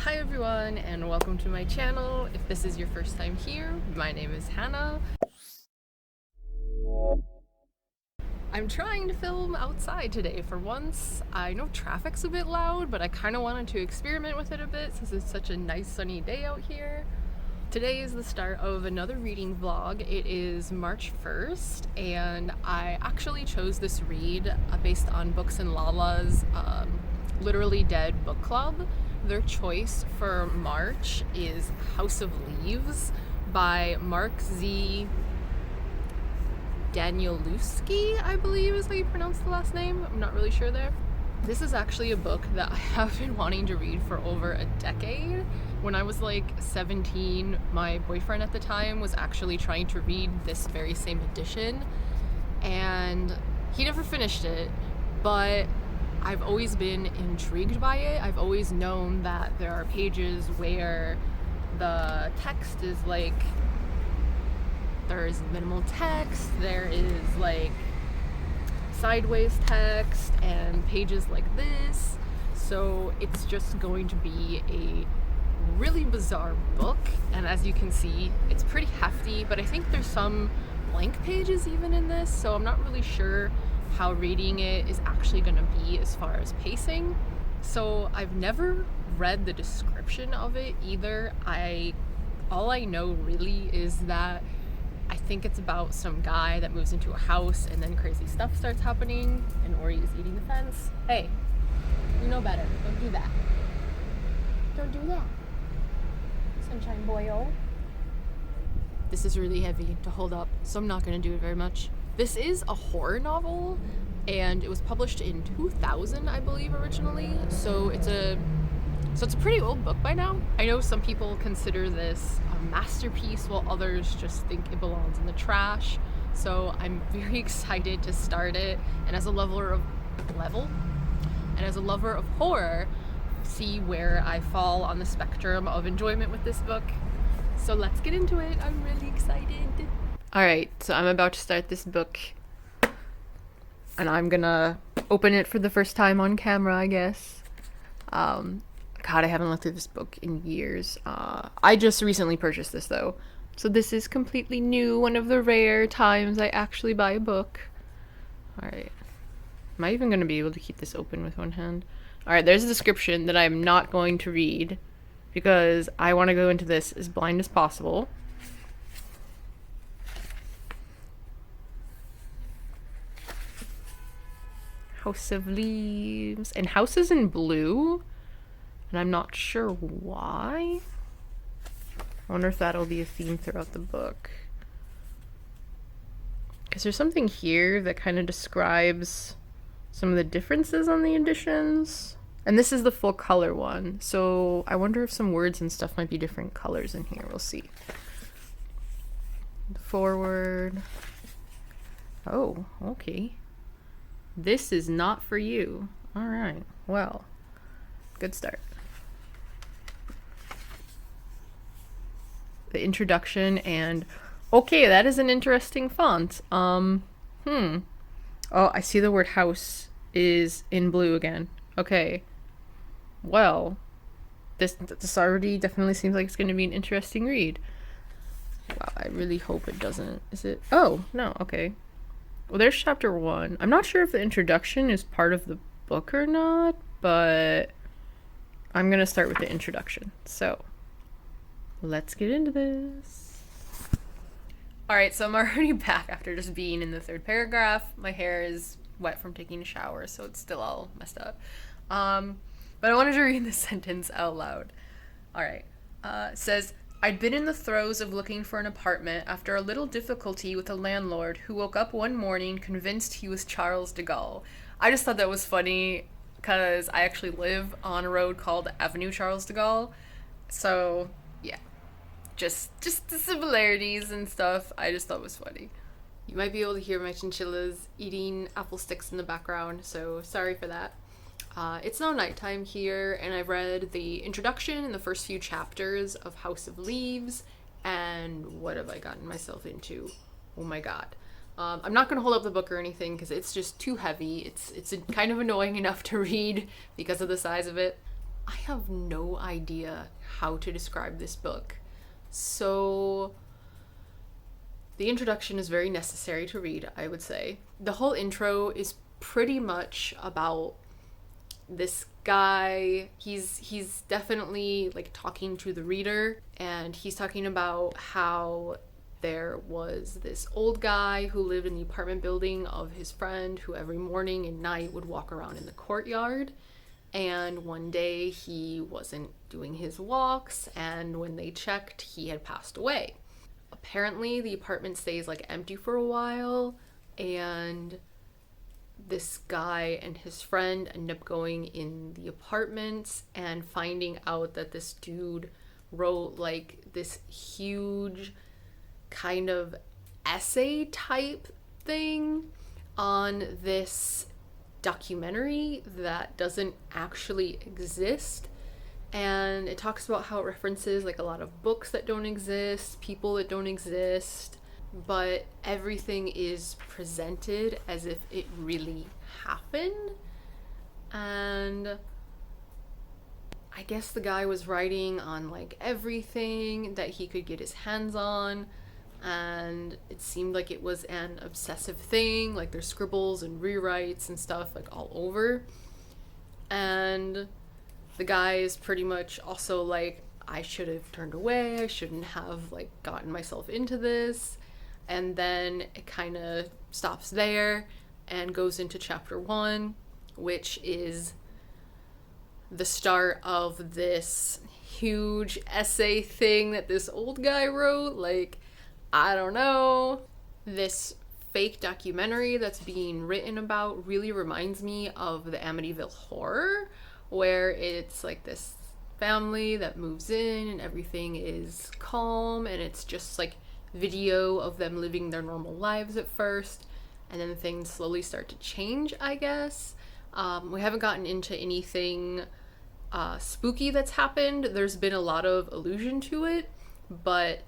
Hi everyone and welcome to my channel. If this is your first time here, my name is Hannah. I'm trying to film outside today for once. I know traffic's a bit loud, but I kind of wanted to experiment with it a bit since it's such a nice sunny day out here. Today is the start of another reading vlog. It is March 1st and I actually chose this read based on Books and Lala's Literally Dead book club. Their choice for March is House of Leaves by Mark Z. Danielewski, I believe is how you pronounce the last name. I'm not really sure there. This is actually a book that I have been wanting to read for over a decade. When I was like 17, my boyfriend at the time was actually trying to read this very same edition, and he never finished it, but I've always been intrigued by it. I've always known that there are pages where the text is like, there's minimal text, there is like sideways text and pages like this. So it's just going to be a really bizarre book, and as you can see, it's pretty hefty, but I think there's some blank pages even in this, so I'm not really sure how reading it is actually going to be as far as pacing. So I've never read the description of it either. All I know really is that I think it's about some guy that moves into a house and then crazy stuff starts happening and Ori is eating the fence. Hey, you know better. Don't do that. Don't do that. Sunshine boyo. This is really heavy to hold up, so I'm not going to do it very much. This is a horror novel, and it was published in 2000, I believe, originally. So it's a pretty old book by now. I know some people consider this a masterpiece, while others just think it belongs in the trash. So I'm very excited to start it, and as a lover of horror, see where I fall on the spectrum of enjoyment with this book. So let's get into it. I'm really excited. Alright, so I'm about to start this book, and I'm gonna open it for the first time on camera, I guess. God, I haven't looked through this book in years. I just recently purchased this, though, so this is completely new, one of the rare times I actually buy a book. Alright. Am I even gonna be able to keep this open with one hand? Alright, there's a description that I'm not going to read, because I want to go into this as blind as possible. House of Leaves. And house is in blue, and I'm not sure why. I wonder if that'll be a theme throughout the book. Because there's something here that kind of describes some of the differences on the editions. And this is the full color one, so I wonder if some words and stuff might be different colors in here. We'll see. The forward. Oh, okay. This is not for you. Alright, well, good start. The introduction, and okay, that is an interesting font. Oh, I see the word house is in blue again. Okay. Well, this already definitely seems like it's going to be an interesting read. Wow, I really hope it doesn't. Is it? Oh, no, okay. Well, there's chapter 1. I'm not sure if the introduction is part of the book or not, but I'm going to start with the introduction. So, let's get into this. Alright, so I'm already back after just being in the third paragraph. My hair is wet from taking a shower, so it's still all messed up. But I wanted to read this sentence out loud. Alright. It says, I'd been in the throes of looking for an apartment after a little difficulty with a landlord who woke up one morning convinced he was Charles de Gaulle. I just thought that was funny because I actually live on a road called Avenue Charles de Gaulle. So, yeah. Just the similarities and stuff, I just thought was funny. You might be able to hear my chinchillas eating apple sticks in the background, so sorry for that. It's now nighttime here, and I've read the introduction and the first few chapters of House of Leaves, and what have I gotten myself into? Oh my god. I'm not going to hold up the book or anything because it's just too heavy. It's kind of annoying enough to read because of the size of it. I have no idea how to describe this book. So, the introduction is very necessary to read, I would say. The whole intro is pretty much about this guy. He's definitely like talking to the reader, and he's talking about how there was this old guy who lived in the apartment building of his friend, who every morning and night would walk around in the courtyard. And one day he wasn't doing his walks, and when they checked, he had passed away. Apparently the apartment stays like empty for a while, and this guy and his friend end up going in the apartments and finding out that this dude wrote like this huge kind of essay type thing on this documentary that doesn't actually exist. And it talks about how it references like a lot of books that don't exist, people that don't exist, but everything is presented as if it really happened. And I guess the guy was writing on like everything that he could get his hands on, and it seemed like it was an obsessive thing. Like there's scribbles and rewrites and stuff like all over. And the guy is pretty much also like, I should have turned away, I shouldn't have like gotten myself into this. And then it kind of stops there and goes into chapter 1, which is the start of this huge essay thing that this old guy wrote. Like, I don't know. This fake documentary that's being written about really reminds me of the Amityville Horror, where it's like this family that moves in and everything is calm, and it's just like video of them living their normal lives at first, and then things slowly start to change, I guess. We haven't gotten into anything spooky that's happened. There's been a lot of allusion to it, but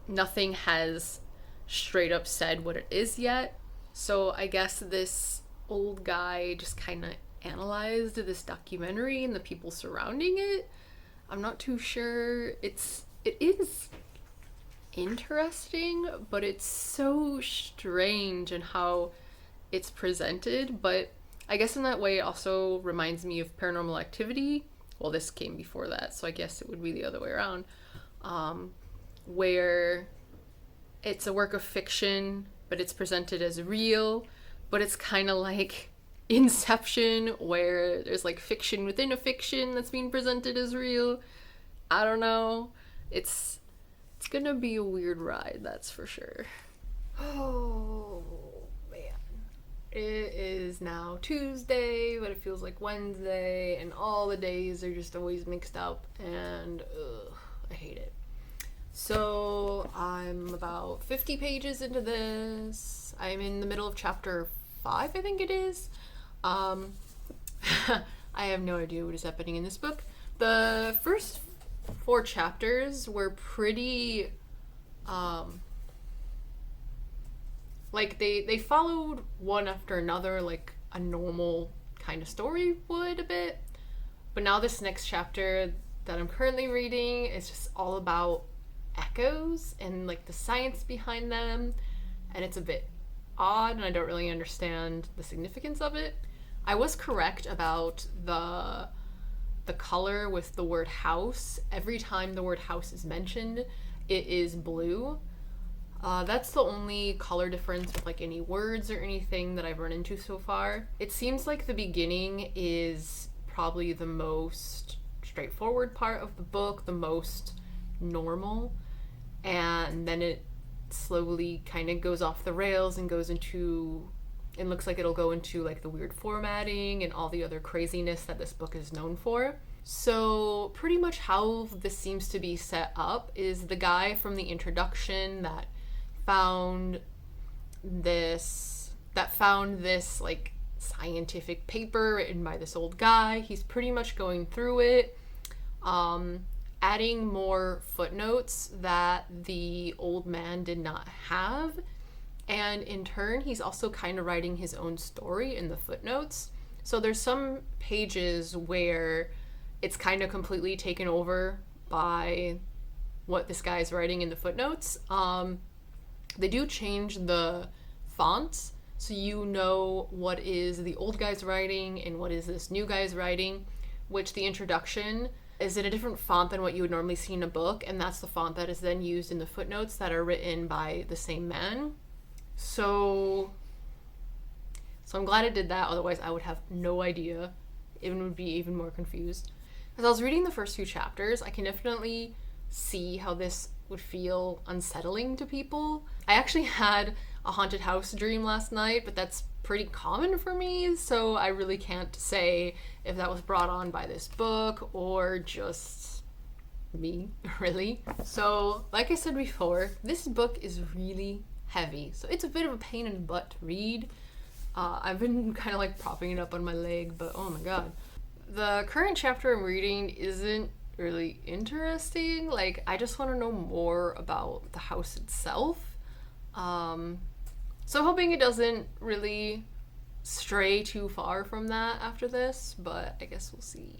nothing has straight up said what it is yet. So I guess this old guy just kind of analyzed this documentary and the people surrounding it. I'm not too sure. It is interesting, but it's so strange in how it's presented. But I guess in that way it also reminds me of Paranormal Activity. Well, this came before that, so I guess it would be the other way around, where it's a work of fiction, but it's presented as real. But it's kind of like Inception, where there's like fiction within a fiction that's being presented as real. I don't know. It's gonna be a weird ride, that's for sure. Oh man, it is now Tuesday, but it feels like Wednesday, and all the days are just always mixed up, and I hate it. So I'm about 50 pages into this. I'm in the middle of chapter 5, I think it is. I have no idea what is happening in this book. The first 4 chapters were pretty like they followed one after another like a normal kind of story would a bit. But now this next chapter that I'm currently reading is just all about echoes and like the science behind them, and it's a bit odd and I don't really understand the significance of it. I was correct about the color with the word house. Every time the word house is mentioned, it is blue. That's the only color difference with like any words or anything that I've run into so far. It seems like the beginning is probably the most straightforward part of the book, the most normal, and then it slowly kind of goes off the rails and goes into, it looks like it'll go into like the weird formatting and all the other craziness that this book is known for. So pretty much how this seems to be set up is the guy from the introduction that found this like scientific paper written by this old guy. He's pretty much going through it, adding more footnotes that the old man did not have, and in turn he's also kind of writing his own story in the footnotes. So there's some pages where it's kind of completely taken over by what this guy is writing in the footnotes. They do change the fonts, so you know what is the old guy's writing and what is this new guy's writing, which the introduction is in a different font than what you would normally see in a book, and that's the font that is then used in the footnotes that are written by the same man. So I'm glad it did that, otherwise I would have no idea. It would be even more confused. As I was reading the first few chapters, I can definitely see how this would feel unsettling to people. I actually had a haunted house dream last night, but that's pretty common for me, so I really can't say if that was brought on by this book or just me, really. So, like I said before, this book is really heavy, so it's a bit of a pain in the butt to read. I've been kind of like propping it up on my leg, but oh my god. The current chapter I'm reading isn't really interesting. Like, I just want to know more about the house itself. So I'm hoping it doesn't really stray too far from that after this, but I guess we'll see.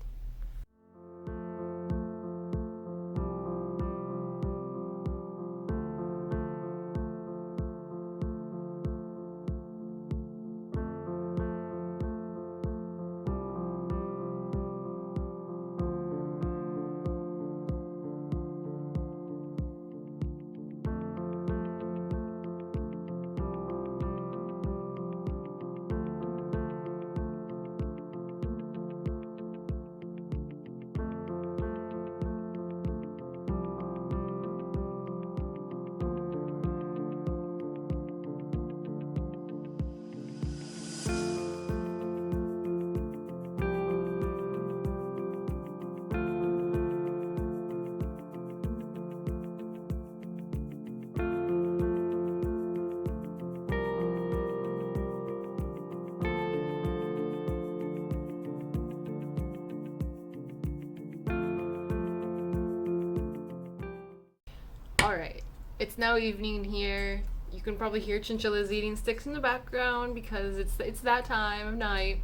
Alright, it's now evening here. You can probably hear chinchillas eating sticks in the background because it's that time of night.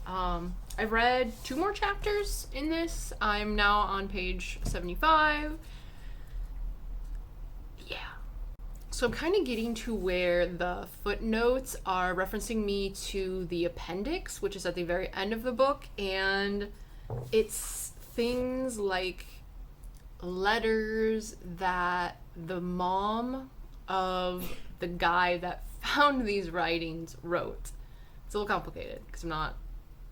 I've read 2 more chapters in this. I'm now on page 75. Yeah. So I'm kind of getting to where the footnotes are referencing me to the appendix, which is at the very end of the book, and it's things like letters that the mom of the guy that found these writings wrote. It's a little complicated because I'm not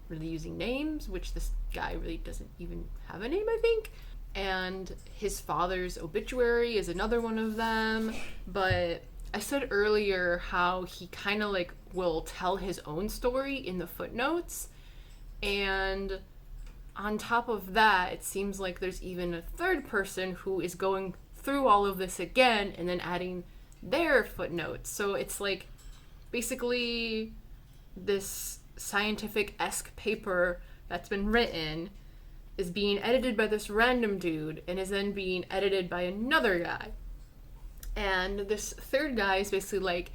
really using names, which this guy really doesn't even have a name, I think. And his father's obituary is another one of them. But I said earlier how he kind of like will tell his own story in the footnotes. And on top of that, it seems like there's even a third person who is going through all of this again and then adding their footnotes. So it's like basically this scientific-esque paper that's been written is being edited by this random dude and is then being edited by another guy. And this third guy is basically like,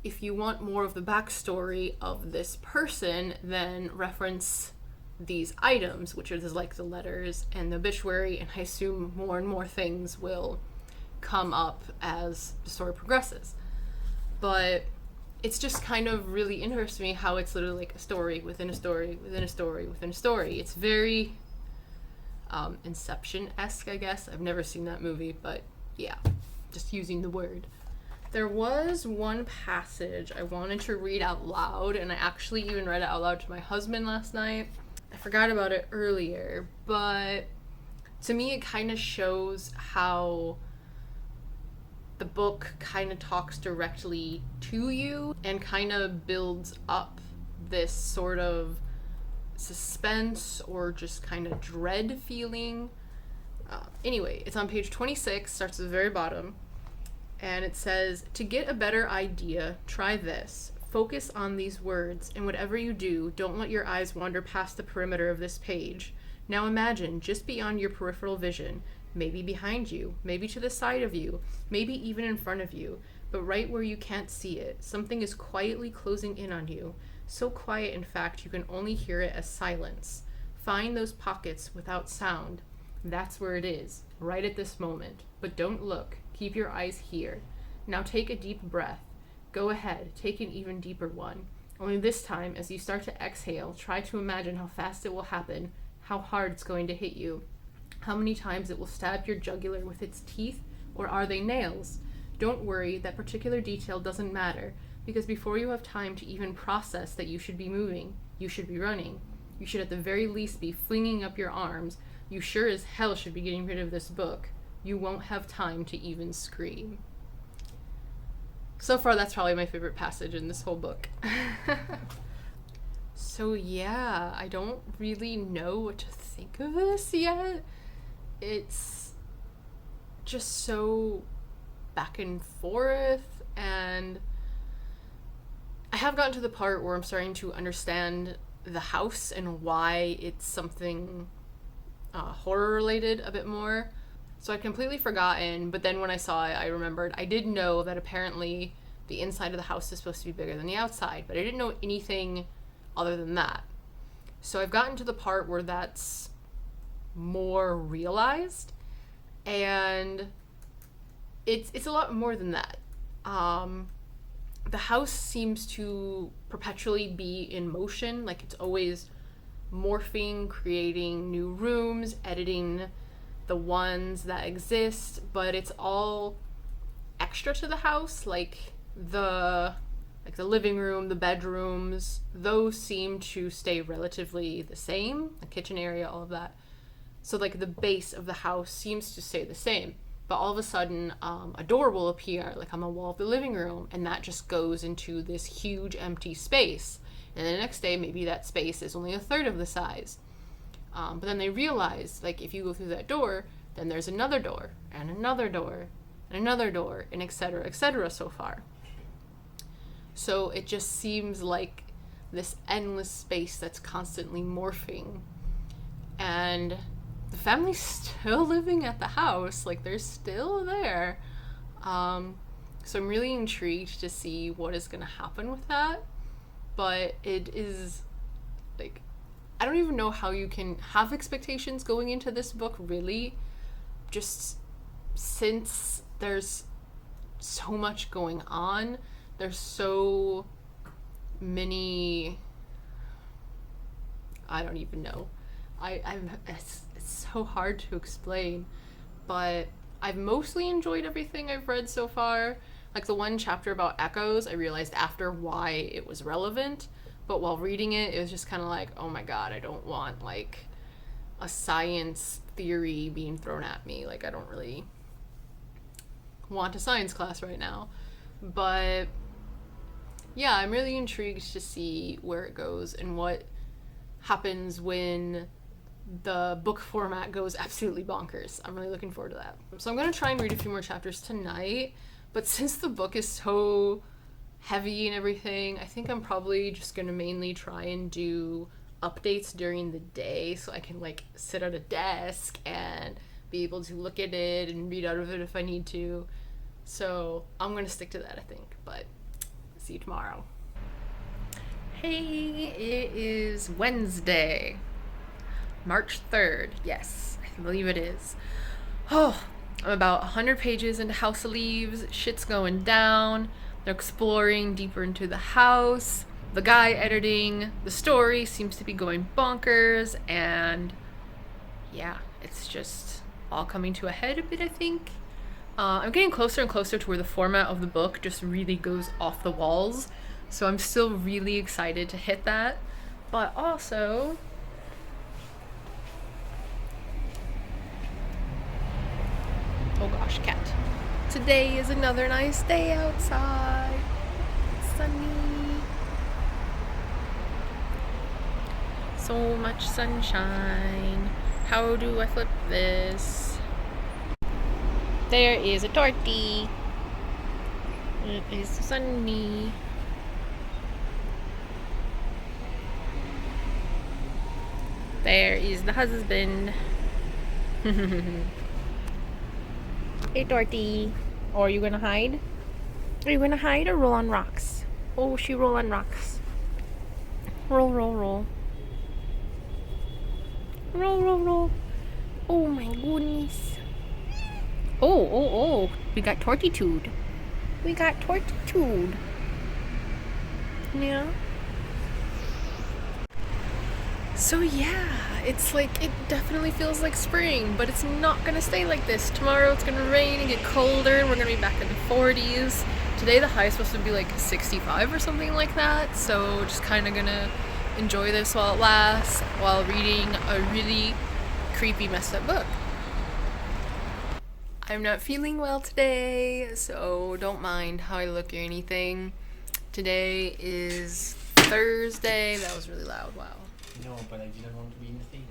if you want more of the backstory of this person, then reference these items, which are like the letters and the obituary, and I assume more and more things will come up as the story progresses. But it's just kind of really interests me how it's literally like a story within a story within a story within a story. It's very Inception-esque, I guess. I've never seen that movie, but yeah, just using the word. There was one passage I wanted to read out loud, and I actually even read it out loud to my husband last night. I forgot about it earlier, but to me it kind of shows how the book kind of talks directly to you and kind of builds up this sort of suspense or just kind of dread feeling. Anyway, it's on page 26, starts at the very bottom, and it says, "To get a better idea, try this. Focus on these words, and whatever you do, don't let your eyes wander past the perimeter of this page. Now imagine, just beyond your peripheral vision, maybe behind you, maybe to the side of you, maybe even in front of you, but right where you can't see it, something is quietly closing in on you. So quiet, in fact, you can only hear it as silence. Find those pockets without sound. That's where it is, right at this moment. But don't look. Keep your eyes here. Now take a deep breath. Go ahead, take an even deeper one. Only this time, as you start to exhale, try to imagine how fast it will happen, how hard it's going to hit you, how many times it will stab your jugular with its teeth, or are they nails? Don't worry, that particular detail doesn't matter, because before you have time to even process that you should be moving, you should be running. You should at the very least be flinging up your arms. You sure as hell should be getting rid of this book. You won't have time to even scream. So far, that's probably my favorite passage in this whole book. So yeah, I don't really know what to think of this yet. It's just so back and forth, and I have gotten to the part where I'm starting to understand the house and why it's something horror related a bit more. So I'd completely forgotten, but then when I saw it, I remembered. I did know that apparently the inside of the house is supposed to be bigger than the outside, but I didn't know anything other than that. So I've gotten to the part where that's more realized, and it's a lot more than that. The house seems to perpetually be in motion, like it's always morphing, creating new rooms, editing the ones that exist, but it's all extra to the house, like the living room, the bedrooms, those seem to stay relatively the same, the kitchen area, all of that. So like the base of the house seems to stay the same, but all of a sudden a door will appear like on the wall of the living room, and that just goes into this huge empty space. And the next day, maybe that space is only a third of the size. But then they realize, like, if you go through that door, then there's another door, and another door, and another door, and etc. so far. So it just seems like this endless space that's constantly morphing. And the family's still living at the house, like, they're still there. So I'm really intrigued to see what is going to happen with that. But it is, like, I don't even know how you can have expectations going into this book, really, just since there's so much going on. There's so many, I don't even know. It's so hard to explain, but I've mostly enjoyed everything I've read so far. Like the one chapter about echoes, I realized after why it was relevant, but while reading it, it was just kind of like, oh my god, I don't want like a science theory being thrown at me. Like, I don't really want a science class right now. But yeah, I'm really intrigued to see where it goes and what happens when the book format goes absolutely bonkers. I'm really looking forward to that. So I'm going to try and read a few more chapters tonight, but since the book is so heavy and everything, I think I'm probably just going to mainly try and do updates during the day so I can like sit at a desk and be able to look at it and read out of it if I need to. So I'm going to stick to that, I think, but see you tomorrow. Hey, it is Wednesday, March 3rd. Yes, I can believe it is. Oh, I'm about 100 pages into House of Leaves. Shit's going down. They're exploring deeper into the house. The guy editing the story seems to be going bonkers, and yeah, it's just all coming to a head a bit, I think. I'm getting closer and closer to where the format of the book just really goes off the walls, so I'm still really excited to hit that. But also, oh gosh, cat. Today is another nice day outside. It's sunny. So much sunshine. How do I flip this? There is a torty. It is sunny. There is the husband. Hey, Dorothy. Oh, are you gonna hide? Are you gonna hide or roll on rocks? Oh, she roll on rocks. Roll, roll, roll. Roll, roll, roll. Oh my goodness. Oh. We got tortitude. We got tortitude. Yeah. So yeah, it's like, it definitely feels like spring, but it's not gonna stay like this. Tomorrow it's gonna rain and get colder, and we're gonna be back in the 40s. Today the high is supposed to be like 65 or something like that, so just kind of gonna enjoy this while it lasts, while reading a really creepy, messed up book. I'm not feeling well today, so don't mind how I look or anything. Today is Thursday. That was really loud, wow. No, but I didn't want to be in the thing.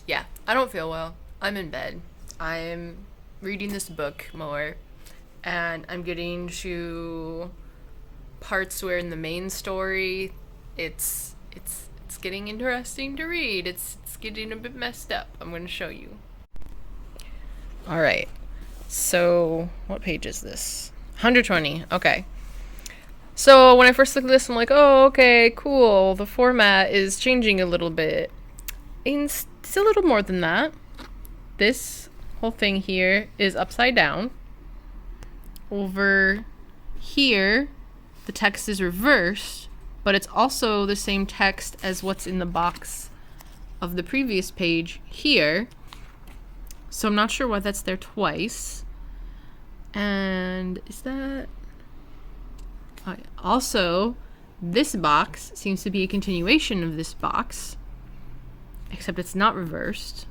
Yeah, I don't feel well. I'm in bed. I'm reading this book more, and I'm getting to parts where in the main story, it's getting interesting to read. It's getting a bit messed up. I'm going to show you. All right. So, what page is this? 120. Okay. So when I first looked at this, I'm like, oh, okay, cool. The format is changing a little bit. And it's a little more than that. This whole thing here is upside down. Over here, the text is reversed, but it's also the same text as what's in the box of the previous page here. So I'm not sure why that's there twice. And is that... Also, this box seems to be a continuation of this box, except it's not reversed.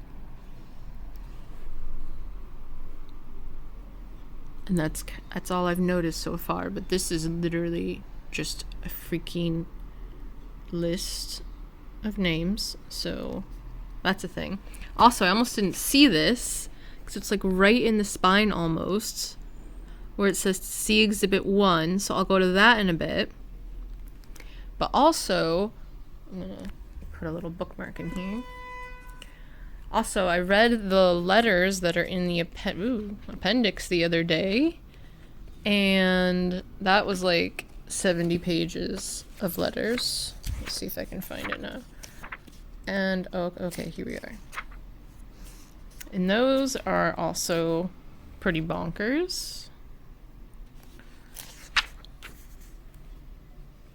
And that's all I've noticed so far, but this is literally just a freaking list of names, so that's a thing. Also, I almost didn't see this, because it's like right in the spine almost, where it says see Exhibit 1, so I'll go to that in a bit. But also, I'm going to put a little bookmark in here. Also, I read the letters that are in the appendix the other day, and that was like 70 pages of letters. Let's see if I can find it now. And, oh, okay, here we are. And those are also pretty bonkers.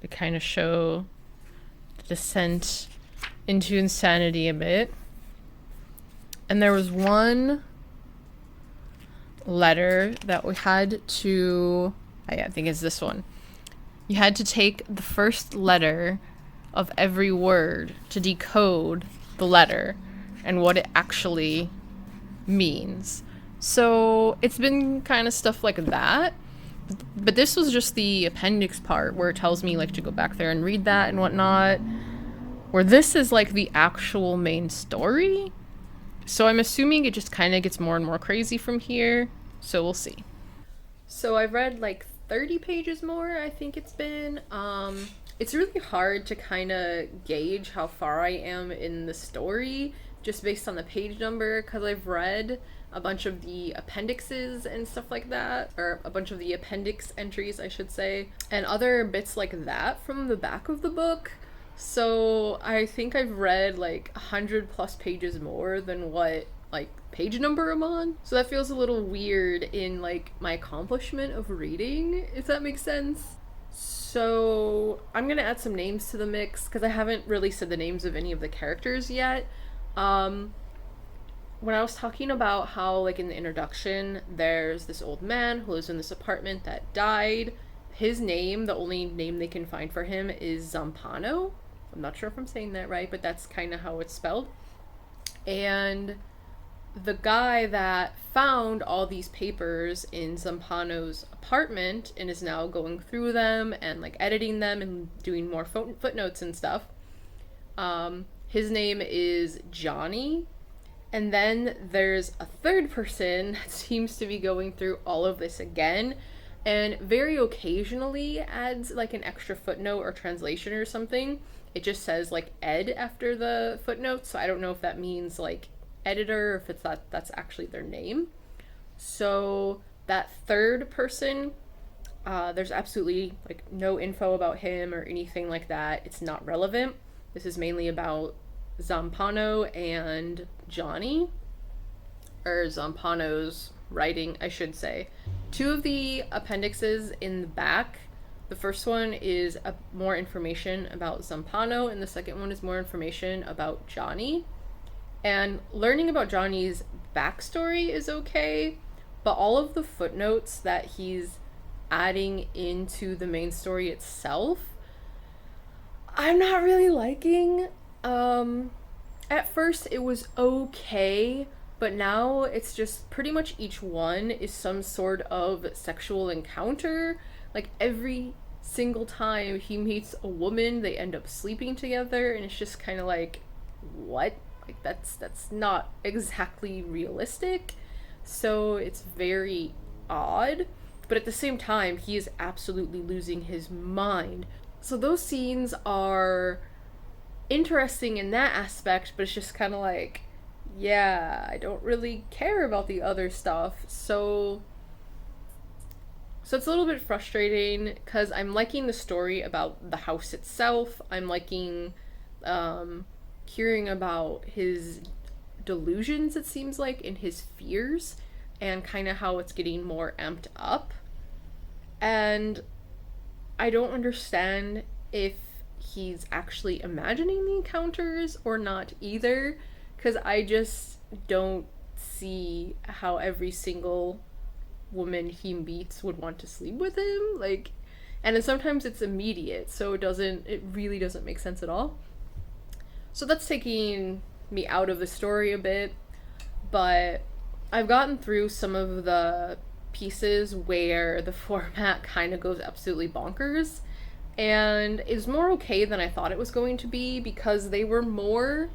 They kind of show the descent into insanity a bit. And there was one letter that we had to... I think it's this one. You had to take the first letter of every word to decode the letter and what it actually means. So it's been kind of stuff like that. But this was just the appendix part where it tells me like to go back there and read that and whatnot. Where this is like the actual main story. So I'm assuming it just kind of gets more and more crazy from here. So we'll see. So I've read like 30 pages more, I think it's been. It's really hard to kind of gauge how far I am in the story just based on the page number, because I've read a bunch of the appendixes and stuff like that, or a bunch of the appendix entries, I should say, and other bits like that from the back of the book. So I think I've read like 100+ pages more than what like page number I'm on. So that feels a little weird in like my accomplishment of reading, if that makes sense. So I'm gonna add some names to the mix because I haven't really said the names of any of the characters yet. When I was talking about how, like, in the introduction, there's this old man who lives in this apartment that died. His name, the only name they can find for him, is Zampano. I'm not sure if I'm saying that right, but that's kind of how it's spelled. And the guy that found all these papers in Zampano's apartment and is now going through them and, like, editing them and doing more footnotes and stuff, his name is Johnny. And then there's a third person that seems to be going through all of this again, and very occasionally adds like an extra footnote or translation or something. It just says like Ed after the footnote, so I don't know if that means like editor or if it's that's actually their name. So that third person, there's absolutely like no info about him or anything like that. It's not relevant. This is mainly about Zampano and Johnny, or Zampano's writing, I should say. Two of the appendixes in the back. The first one is more information about Zampano, and the second one is more information about Johnny. And learning about Johnny's backstory is okay, but all of the footnotes that he's adding into the main story itself, I'm not really liking. At first it was okay, but now it's just pretty much each one is some sort of sexual encounter. Like every single time he meets a woman, they end up sleeping together, and it's just kind of like, what? Like that's not exactly realistic. So it's very odd, but at the same time, he is absolutely losing his mind. So those scenes are interesting in that aspect, but it's just kind of like, yeah, I don't really care about the other stuff. So it's a little bit frustrating because I'm liking the story about the house itself. I'm liking hearing about his delusions, it seems like, and his fears, and kind of how it's getting more amped up. And I don't understand if he's actually imagining the encounters or not either, because I just don't see how every single woman he meets would want to sleep with him. Like, and then sometimes it's immediate, so it really doesn't make sense at all. So that's taking me out of the story a bit, but I've gotten through some of the pieces where the format kind of goes absolutely bonkers, and is more okay than I thought it was going to be, because they were more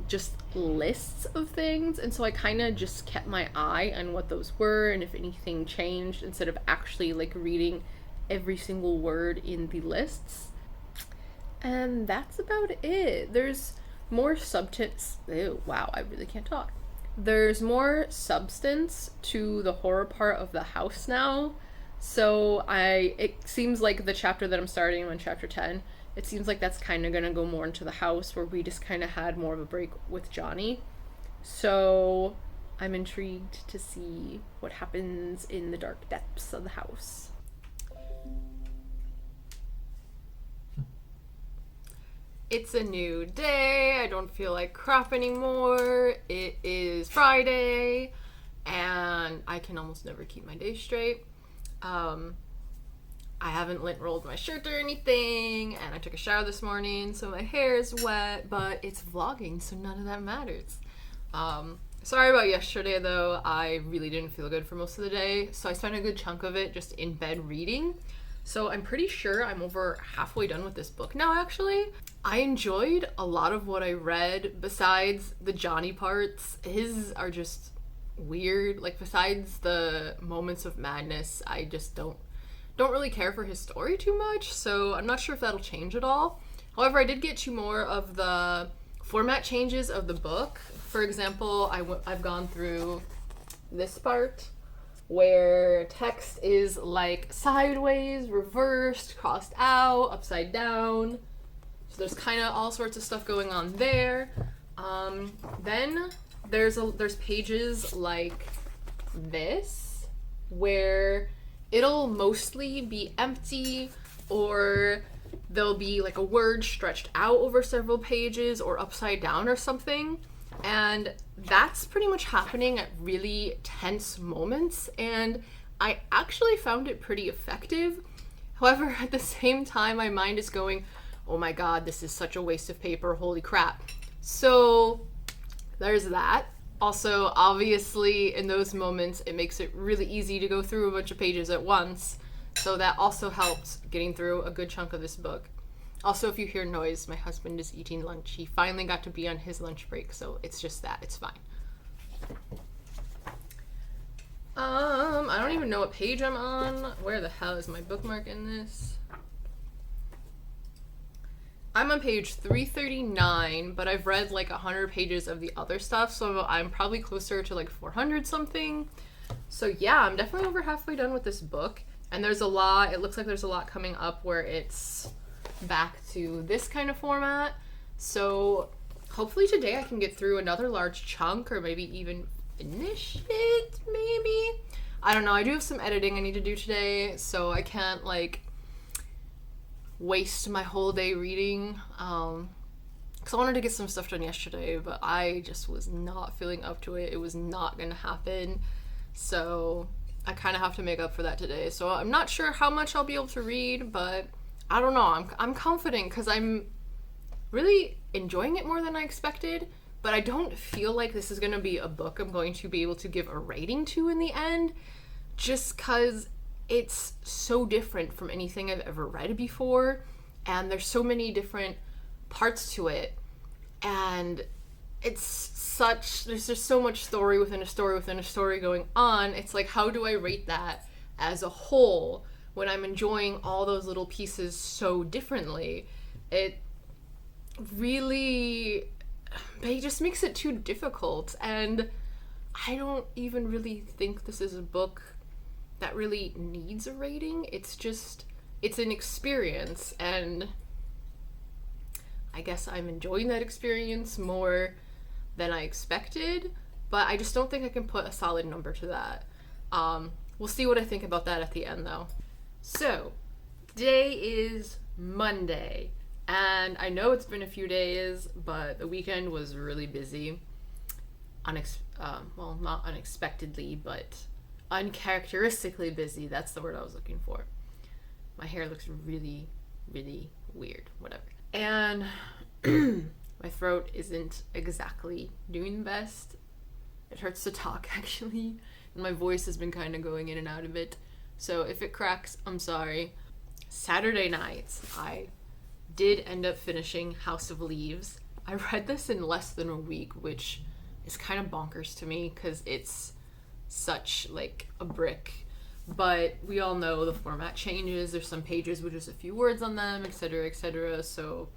just lists of things, and so I kind of just kept my eye on what those were and if anything changed, instead of actually like reading every single word in the lists. And that's about it. There's more substance. Ew, wow, I really can't talk. There's more substance to the horror part of the house now. So it seems like the chapter that I'm starting on, chapter 10, it seems like that's kind of going to go more into the house, where we just kind of had more of a break with Johnny. So I'm intrigued to see what happens in the dark depths of the house. It's a new day. I don't feel like crap anymore. It is Friday, and I can almost never keep my days straight. I haven't lint rolled my shirt or anything, and I took a shower this morning, so my hair is wet, but it's vlogging, so none of that matters. Sorry about yesterday, though. I really didn't feel good for most of the day, so I spent a good chunk of it just in bed reading. So I'm pretty sure I'm over halfway done with this book now, actually. I enjoyed a lot of what I read, besides the Johnny parts. His are just weird. Like, besides the moments of madness, I just don't really care for his story too much, so I'm not sure if that'll change at all. However, I did get to more of the format changes of the book. For example, I've gone through this part where text is like sideways, reversed, crossed out, upside down. So there's kind of all sorts of stuff going on there. Then there's pages like this where it'll mostly be empty, or there'll be like a word stretched out over several pages or upside down or something. And that's pretty much happening at really tense moments, and I actually found it pretty effective. However, at the same time, my mind is going, oh my god, this is such a waste of paper, holy crap. So there's that. Also, obviously, in those moments, it makes it really easy to go through a bunch of pages at once, so that also helps getting through a good chunk of this book. Also, if you hear noise, my husband is eating lunch. He finally got to be on his lunch break, so it's just that. It's fine. I don't even know what page I'm on. Where the hell is my bookmark in this? I'm on page 339, but I've read like 100 pages of the other stuff, so I'm probably closer to like 400 something. So yeah, I'm definitely over halfway done with this book, and it looks like there's a lot coming up where it's back to this kind of format. So hopefully today I can get through another large chunk, or maybe even finish it, maybe. I don't know. I do have some editing I need to do today, so I can't like waste my whole day reading. Because I wanted to get some stuff done yesterday, but I just was not feeling up to it. It was not going to happen. So I kind of have to make up for that today. So I'm not sure how much I'll be able to read, but I don't know. I'm confident because I'm really enjoying it more than I expected. But I don't feel like this is going to be a book I'm going to be able to give a rating to in the end, just because it's so different from anything I've ever read before, and there's so many different parts to it, and there's just so much story within a story within a story going on. It's like, how do I rate that as a whole when I'm enjoying all those little pieces so differently? It just makes it too difficult, and I don't even really think this is a book that really needs a rating. It's an experience, and I guess I'm enjoying that experience more than I expected, but I just don't think I can put a solid number to that. We'll see what I think about that at the end, though. So, today is Monday, and I know it's been a few days, but the weekend was really busy. Well, not unexpectedly, but uncharacteristically busy. That's the word I was looking for. My hair looks really, really weird. Whatever. And my throat isn't exactly doing the best. It hurts to talk, actually, and my voice has been kind of going in and out of it. So if it cracks, I'm sorry. Saturday night, I did end up finishing House of Leaves. I read this in less than a week, which is kind of bonkers to me because it's such like a brick. But we all know the format changes. There's some pages with just a few words on them, etc., etc. So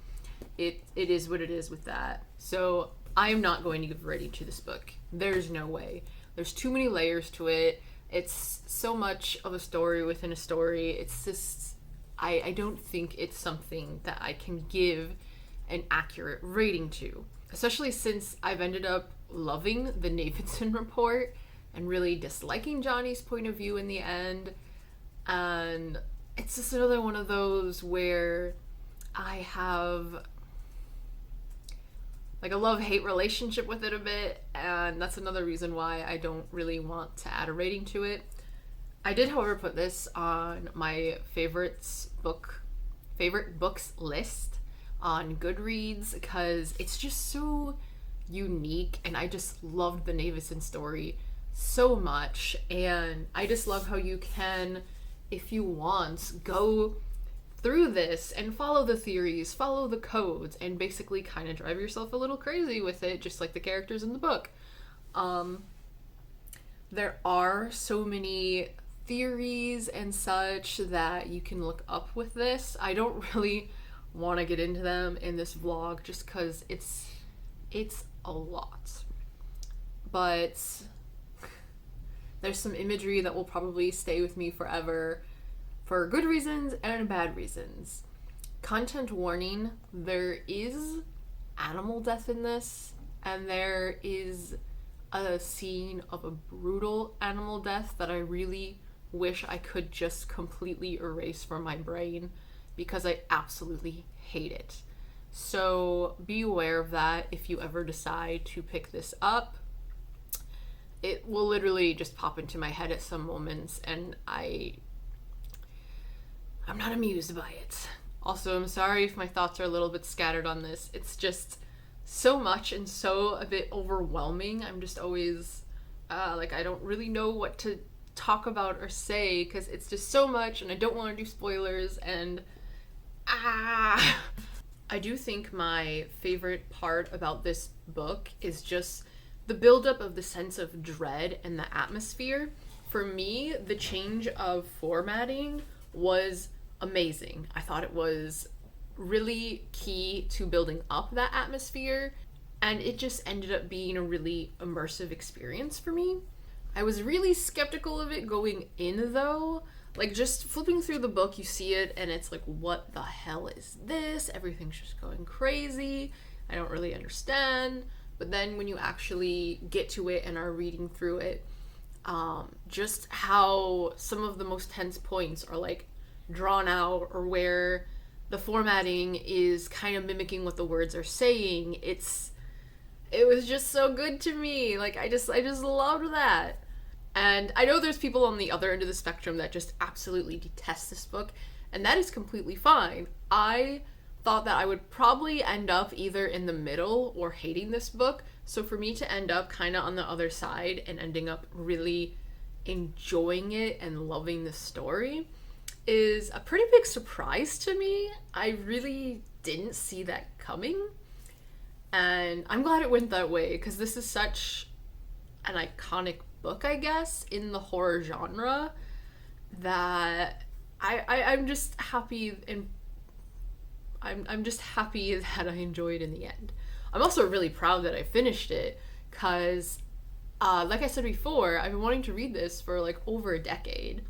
it is what it is with that. So I'm not going to give a rating to this book. There's no way. There's too many layers to it. It's so much of a story within a story. It's just, I don't think it's something that I can give an accurate rating to, especially since I've ended up loving the Davidson report and really disliking Johnny's point of view in the end. And it's just another one of those where I have like a love-hate relationship with it a bit, and that's another reason why I don't really want to add a rating to it. I did, however, put this on my favorite books list on Goodreads because it's just so unique, and I just loved the Davidson story so much, and I just love how you can, if you want, go through this and follow the theories, follow the codes, and basically kind of drive yourself a little crazy with it, just like the characters in the book. There are so many theories and such that you can look up with this. I don't really want to get into them in this vlog just because it's a lot. But there's some imagery that will probably stay with me forever for good reasons and bad reasons. Content warning, there is animal death in this, and there is a scene of a brutal animal death that I really wish I could just completely erase from my brain because I absolutely hate it. So be aware of that if you ever decide to pick this up. It will literally just pop into my head at some moments, and I'm not amused by it. Also, I'm sorry if my thoughts are a little bit scattered on this. It's just so much and so a bit overwhelming. I'm just always I don't really know what to talk about or say because it's just so much, and I don't want to do spoilers, and I do think my favorite part about this book is just the buildup of the sense of dread and the atmosphere. For me, the change of formatting was amazing. I thought it was really key to building up that atmosphere, and it just ended up being a really immersive experience for me. I was really skeptical of it going in though, Like, just flipping through the book, you see it, and it's like, what the hell is this? Everything's just going crazy. I don't really understand. But then when you actually get to it and are reading through it, just how some of the most tense points are like drawn out, or where the formatting is kind of mimicking what the words are saying. It was just so good to me. Like, I just loved that. And I know there's people on the other end of the spectrum that just absolutely detest this book, and that is completely fine. I thought that I would probably end up either in the middle or hating this book. So for me to end up kind of on the other side and ending up really enjoying it and loving the story is a pretty big surprise to me. I really didn't see that coming. And I'm glad it went that way, because this is such an iconic book, I guess, in the horror genre, that I'm just happy, and I'm just happy that I enjoyed in the end. I'm also really proud that I finished it, because like I said before, I've been wanting to read this for like over a decade.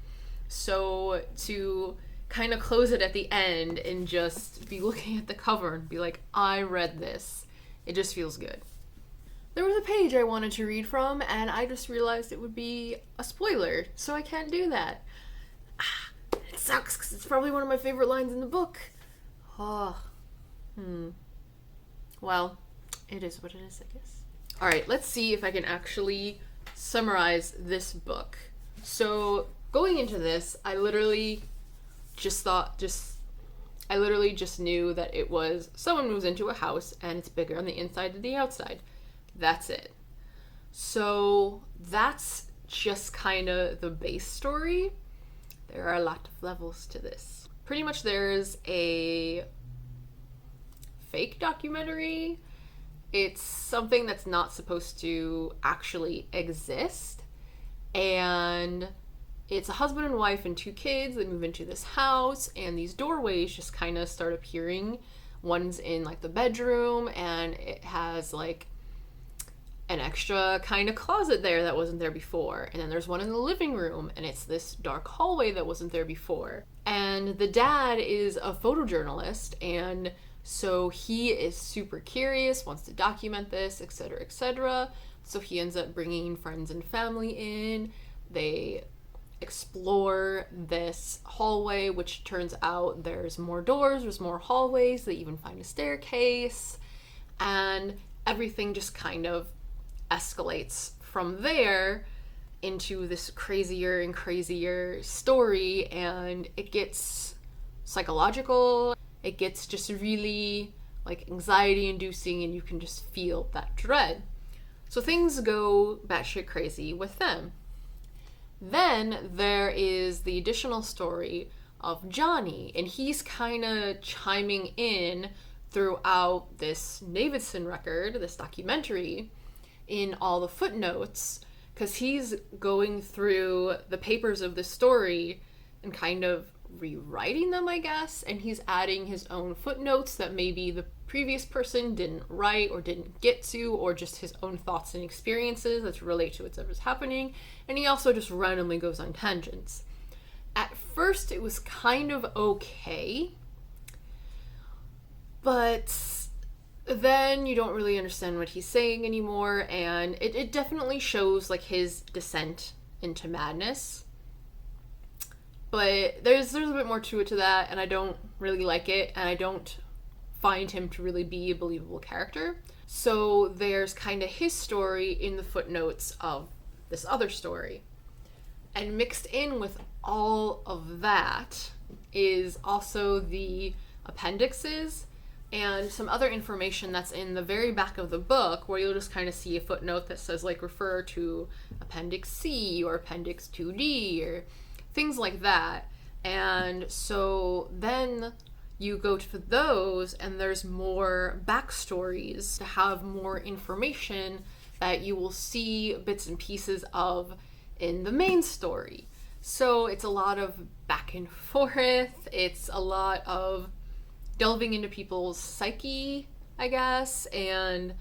So to kind of close it at the end and just be looking at the cover and be like, I read this, it just feels good. There was a page I wanted to read from, and I just realized it would be a spoiler, so I can't do that. It sucks, because it's probably one of my favorite lines in the book. Well, it is what it is, I guess. Alright, let's see if I can actually summarize this book. So, going into this, I literally just knew that it was someone moves into a house and it's bigger on the inside than the outside. That's it. So that's just kind of the base story. There are a lot of levels to this. Pretty much there's a fake documentary. It's something that's not supposed to actually exist. And it's a husband and wife and 2 kids. They move into this house, and these doorways just kind of start appearing. One's in like the bedroom, and it has like an extra kind of closet there that wasn't there before. And then there's one in the living room, and it's this dark hallway that wasn't there before. And the dad is a photojournalist, and so he is super curious, wants to document this, etc., etc. So he ends up bringing friends and family in. They explore this hallway, which turns out there's more doors, there's more hallways, they even find a staircase, and everything just kind of escalates from there into this crazier and crazier story, and it gets psychological, it gets just really like anxiety inducing, and you can just feel that dread. So things go batshit crazy with them. Then there is the additional story of Johnny, and he's kind of chiming in throughout this Davidson record, this documentary, in all the footnotes, because he's going through the papers of the story and kind of rewriting them, I guess, and he's adding his own footnotes that maybe the previous person didn't write or didn't get to, or just his own thoughts and experiences that relate to whatever's happening. And he also just randomly goes on tangents. At first it was kind of okay, but then you don't really understand what he's saying anymore, and it definitely shows like his descent into madness. But there's a bit more to it to that, and I don't really like it, and I don't find him to really be a believable character. So there's kind of his story in the footnotes of this other story. And mixed in with all of that is also the appendixes and some other information that's in the very back of the book, where you'll just kind of see a footnote that says like refer to Appendix C or Appendix 2D or things like that. And so then you go to those, and there's more backstories to have more information that you will see bits and pieces of in the main story. So it's a lot of back and forth. It's a lot of delving into people's psyche, I guess, and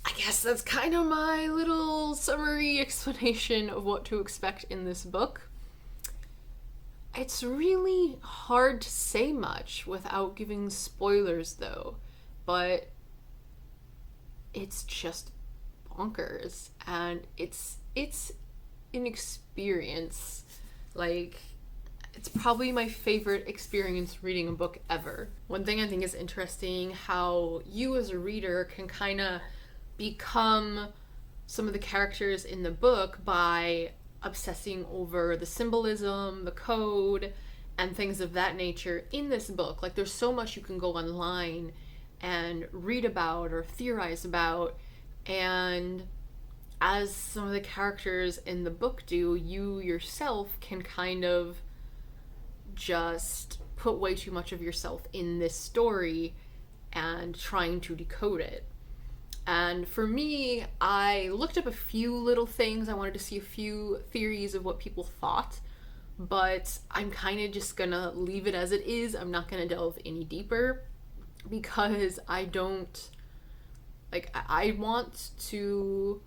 I guess that's kind of my little summary explanation of what to expect in this book. It's really hard to say much without giving spoilers, though. But it's just bonkers, and it's an experience. Like, it's probably my favorite experience reading a book ever. One thing I think is interesting, how you as a reader can kind of become some of the characters in the book by obsessing over the symbolism, the code, and things of that nature in this book. Like, there's so much you can go online and read about or theorize about, and as some of the characters in the book do, you yourself can kind of just put way too much of yourself in this story and trying to decode it. And for me, I looked up a few little things. I wanted to see a few theories of what people thought, but I'm kind of just gonna leave it as it is. I'm not gonna delve any deeper because I don't like I want to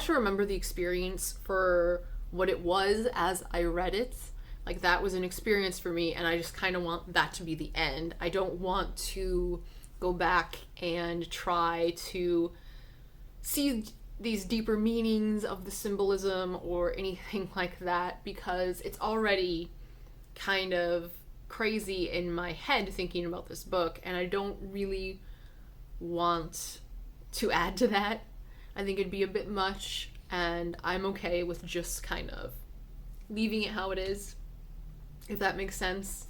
remember the experience for what it was as I read it. Like, that was an experience for me, and I just kind of want that to be the end. I don't want to go back and try to see these deeper meanings of the symbolism or anything like that, because it's already kind of crazy in my head thinking about this book, and I don't really want to add to that. I think it'd be a bit much, and I'm okay with just kind of leaving it how it is, if that makes sense.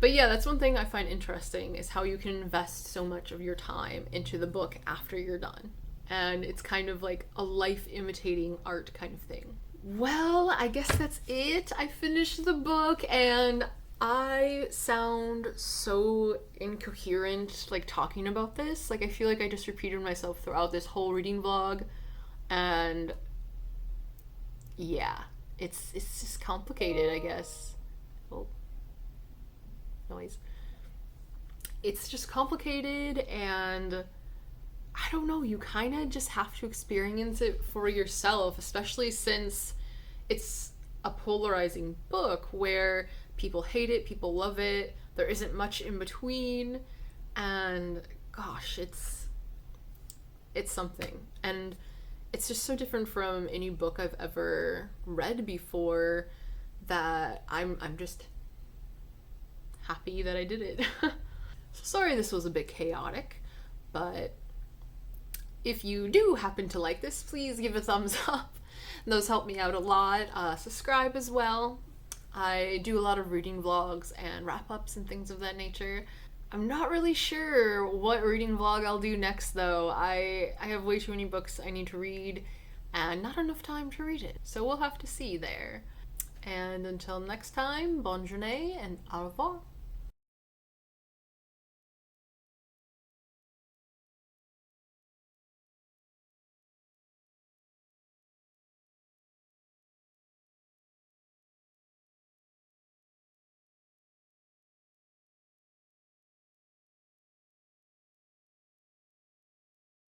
But yeah, that's one thing I find interesting, is how you can invest so much of your time into the book after you're done. And it's kind of like a life imitating art kind of thing. Well, I guess that's it. I finished the book, and I sound so incoherent, like, talking about this. Like, I feel like I just repeated myself throughout this whole reading vlog, and yeah, it's just complicated, I guess. Oh, noise. It's just complicated, and I don't know, you kind of just have to experience it for yourself, especially since it's a polarizing book where people hate it, people love it, there isn't much in between, and gosh, it's something. And it's just so different from any book I've ever read before that I'm just happy that I did it. So sorry this was a bit chaotic, but if you do happen to like this, please give a thumbs up. Those help me out a lot. Subscribe as well. I do a lot of reading vlogs and wrap-ups and things of that nature. I'm not really sure what reading vlog I'll do next, though. I have way too many books I need to read and not enough time to read it. So we'll have to see there. And until next time, bonne journée and au revoir.